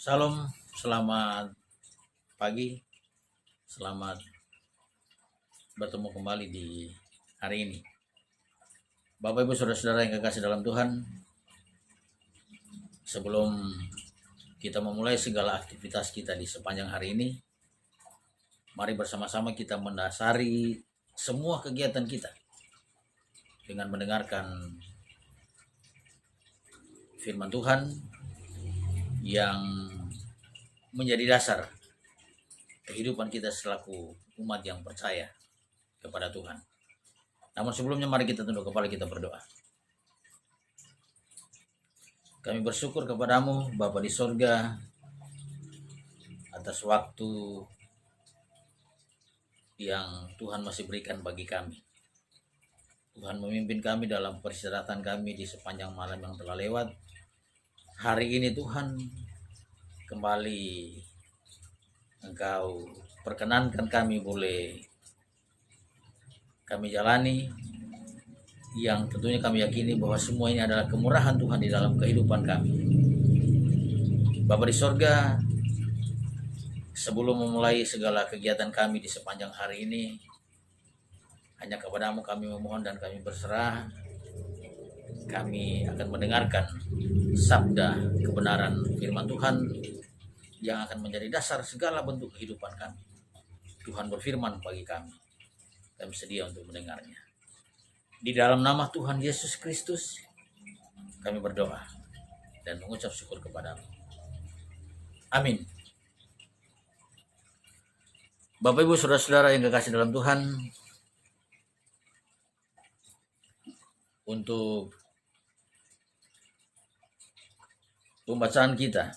Salam, selamat pagi, selamat bertemu kembali di hari ini. Bapak Ibu Saudara-saudara yang kekasih dalam Tuhan, sebelum kita memulai segala aktivitas kita di sepanjang hari ini, mari bersama-sama kita mendasari semua kegiatan kita dengan mendengarkan firman Tuhan yang menjadi dasar kehidupan kita selaku umat yang percaya kepada Tuhan. Namun sebelumnya mari kita tunduk kepala, kita berdoa. Kami bersyukur kepadamu Bapa di sorga atas waktu yang Tuhan masih berikan bagi kami. Tuhan memimpin kami dalam peristirahatan kami di sepanjang malam yang telah lewat. Hari ini Tuhan kembali Engkau perkenankan kami boleh kami jalani, yang tentunya kami yakini bahwa semua ini adalah kemurahan Tuhan di dalam kehidupan kami. Bapa di sorga, sebelum memulai segala kegiatan kami di sepanjang hari ini, hanya kepadamu kami memohon dan kami berserah. Kami akan mendengarkan sabda kebenaran firman Tuhan yang akan menjadi dasar segala bentuk kehidupan kami. Tuhan berfirman bagi kami. Kami sedia untuk mendengarnya. Di dalam nama Tuhan Yesus Kristus, kami berdoa dan mengucap syukur kepadamu. Amin. Bapak Ibu Saudara-saudara yang kekasih dalam Tuhan, untuk pembacaan kita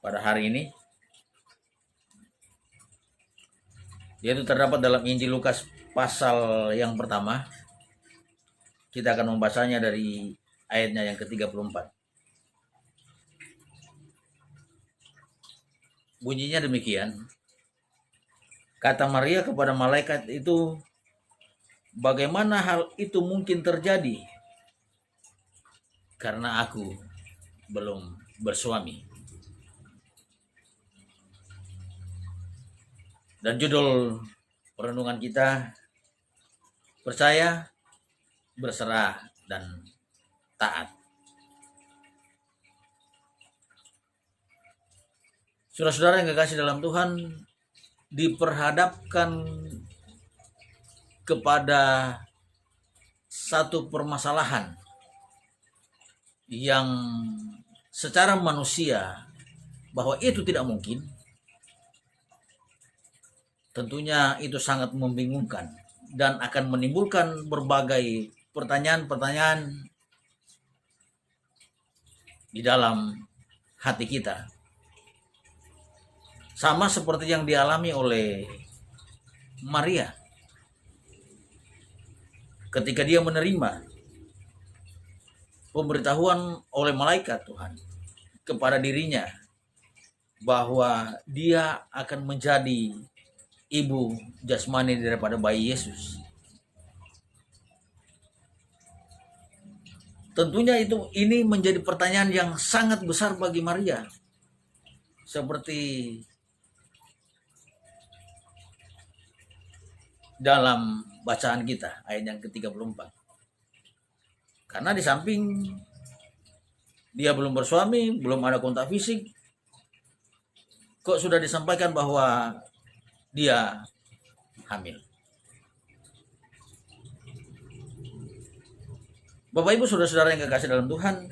pada hari ini, yaitu terdapat dalam Injil Lukas pasal yang pertama. Kita akan membacanya dari ayatnya yang ke-34. Bunyinya demikian. Kata Maria kepada malaikat itu, "Bagaimana hal itu mungkin terjadi? Karena aku belum bersuami." Dan judul perenungan kita, percaya, berserah, dan taat. Saudara-saudara yang kekasih dalam Tuhan, diperhadapkan kepada satu permasalahan yang secara manusia bahwa itu tidak mungkin. Tentunya itu sangat membingungkan dan akan menimbulkan berbagai pertanyaan-pertanyaan di dalam hati kita. Sama seperti yang dialami oleh Maria ketika dia menerima pemberitahuan oleh malaikat Tuhan kepada dirinya bahwa dia akan menjadi ibu jasmani daripada bayi Yesus. Tentunya ini menjadi pertanyaan yang sangat besar bagi Maria. Seperti dalam bacaan kita ayat yang ke-34. Karena di samping dia belum bersuami, belum ada kontak fisik, kok sudah disampaikan bahwa dia hamil. Bapak Ibu Saudara-saudara yang kekasih dalam Tuhan,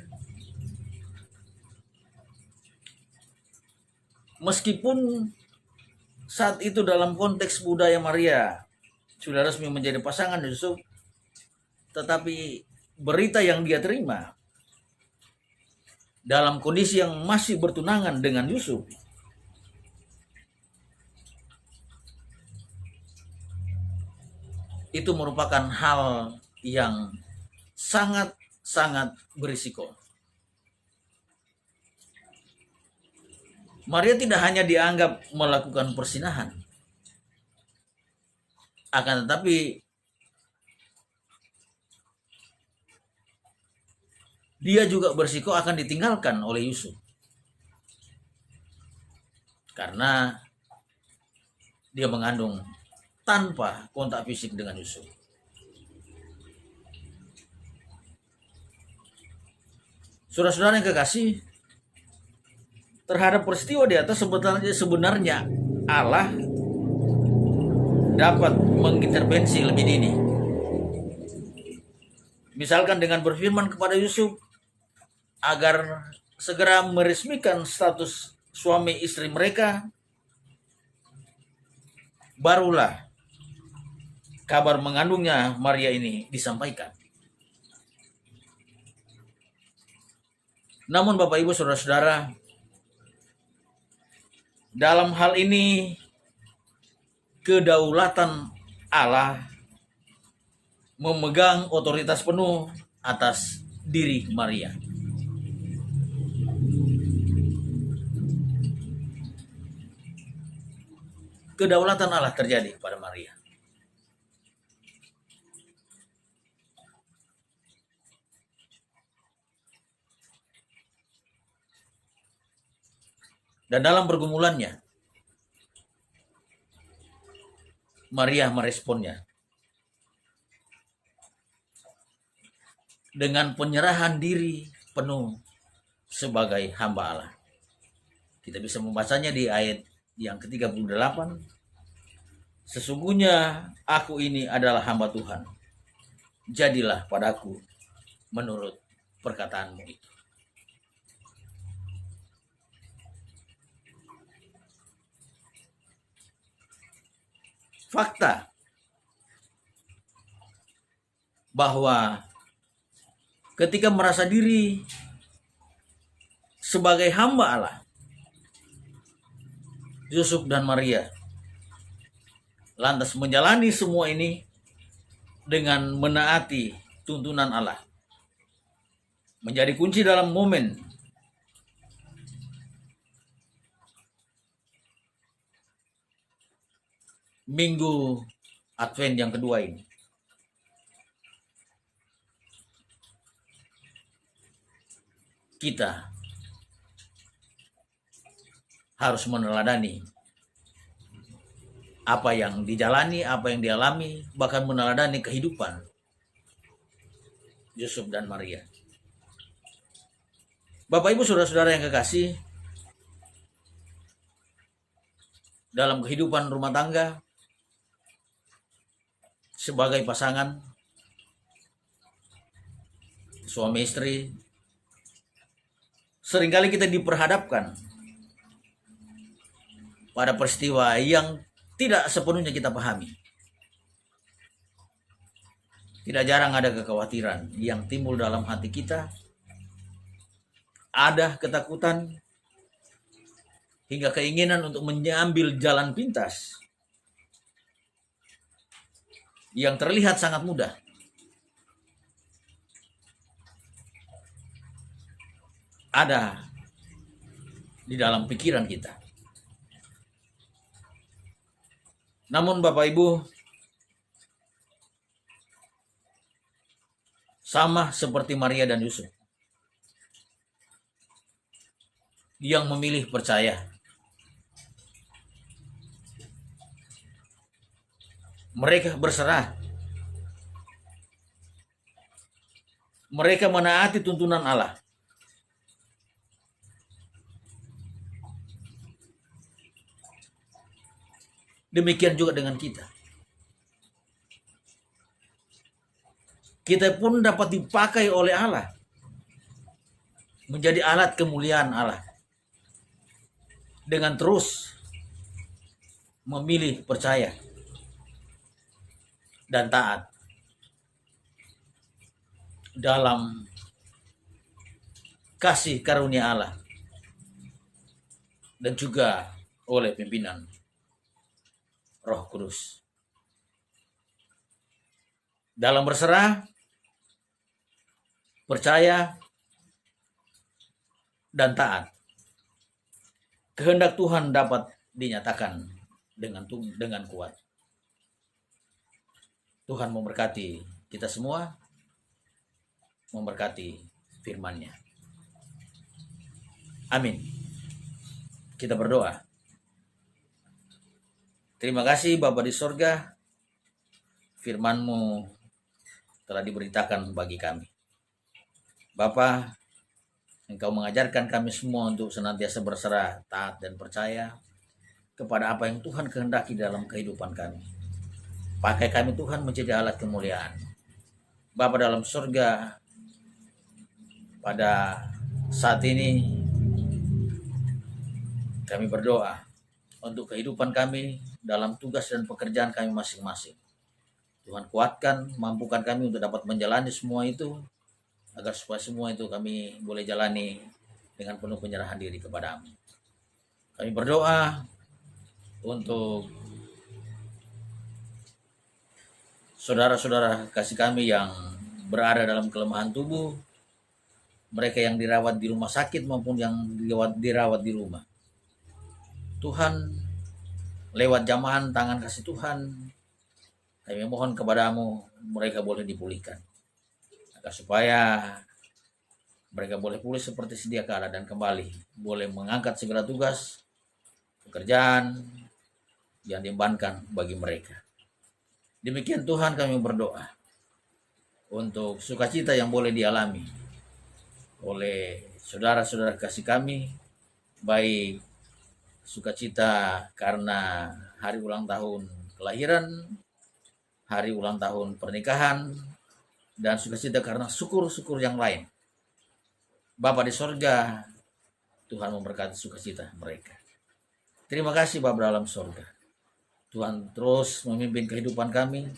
meskipun saat itu dalam konteks budaya Maria sudah resmi menjadi pasangan Yusuf, tetapi berita yang dia terima dalam kondisi yang masih bertunangan dengan Yusuf itu merupakan hal yang sangat-sangat berisiko. Maria tidak hanya dianggap melakukan persinahan, akan tetapi dia juga berisiko akan ditinggalkan oleh Yusuf. Karena dia mengandung tanpa kontak fisik dengan Yusuf. Saudara-saudara yang kekasih, terhadap peristiwa di atas sebenarnya Allah dapat mengintervensi lebih dini. Misalkan dengan berfirman kepada Yusuf agar segera meresmikan status suami istri mereka, barulah kabar mengandungnya Maria ini disampaikan. Namun Bapak Ibu Saudara-saudara, dalam hal ini kedaulatan Allah memegang otoritas penuh atas diri Maria. Kedaulatan Allah terjadi pada Maria. Dan dalam pergumulannya, Maria meresponnya dengan penyerahan diri penuh sebagai hamba Allah. Kita bisa membacanya di ayat yang ke-38. Sesungguhnya aku ini adalah hamba Tuhan. Jadilah padaku menurut perkataanmu itu. Fakta bahwa ketika merasa diri sebagai hamba Allah, Yusuf dan Maria lantas menjalani semua ini dengan menaati tuntunan Allah. Menjadi kunci dalam momen Minggu Advent yang kedua ini. Kita harus meneladani apa yang dijalani, apa yang dialami, bahkan meneladani kehidupan Yusuf dan Maria. Bapak Ibu Saudara-saudara yang kekasih, dalam kehidupan rumah tangga sebagai pasangan suami istri, seringkali kita diperhadapkan pada peristiwa yang tidak sepenuhnya kita pahami. Tidak jarang ada kekhawatiran yang timbul dalam hati kita, ada ketakutan, hingga keinginan untuk mengambil jalan pintas yang terlihat sangat mudah. Ada di dalam pikiran kita. Namun Bapak Ibu, sama seperti Maria dan Yusuf yang memilih percaya. Mereka berserah. Mereka menaati tuntunan Allah. Demikian juga dengan kita. Kita pun dapat dipakai oleh Allah. Menjadi alat kemuliaan Allah. Dengan terus memilih percaya dan taat dalam kasih karunia Allah dan juga oleh pimpinan Roh Kudus. Dalam berserah, percaya, dan taat, kehendak Tuhan dapat dinyatakan dengan kuat. Tuhan memberkati kita semua, memberkati firman-Nya. Amin. Kita berdoa. Terima kasih Bapa di sorga, firman-Mu telah diberitakan bagi kami. Bapa, Engkau mengajarkan kami semua untuk senantiasa berserah, taat, dan percaya kepada apa yang Tuhan kehendaki dalam kehidupan kami. Pakai kami Tuhan menjadi alat kemuliaan. Bapa dalam surga, pada saat ini kami berdoa untuk kehidupan kami dalam tugas dan pekerjaan kami masing-masing. Tuhan kuatkan, mampukan kami untuk dapat menjalani semua itu, agar supaya semua itu kami boleh jalani dengan penuh penyerahan diri kepada-Mu. Kami berdoa untuk saudara-saudara kasih kami yang berada dalam kelemahan tubuh, mereka yang dirawat di rumah sakit maupun yang dirawat di rumah. Tuhan, lewat jamahan tangan kasih Tuhan, kami mohon kepada-Mu mereka boleh dipulihkan, agar supaya mereka boleh pulih seperti sedia kala dan kembali boleh mengangkat segala tugas pekerjaan yang diembankan bagi mereka. Demikian Tuhan kami berdoa untuk sukacita yang boleh dialami oleh saudara-saudara kasih kami, baik sukacita karena hari ulang tahun kelahiran, hari ulang tahun pernikahan, dan sukacita karena syukur-syukur yang lain. Bapa di sorga, Tuhan memberkati sukacita mereka. Terima kasih Bapa dalam sorga. Tuhan terus memimpin kehidupan kami,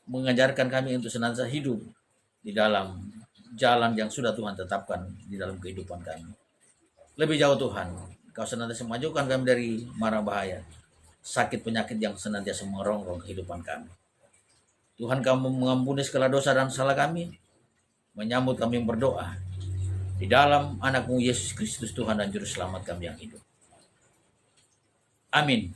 mengajarkan kami untuk senantiasa hidup di dalam jalan yang sudah Tuhan tetapkan di dalam kehidupan kami. Lebih jauh Tuhan, Kau senantiasa memajukan kami dari mara bahaya, sakit penyakit yang senantiasa merongrong kehidupan kami. Tuhan, Kamu mengampuni segala dosa dan salah kami, menyambut kami yang berdoa di dalam anak-Mu Yesus Kristus Tuhan dan Juru Selamat kami yang hidup. Amin.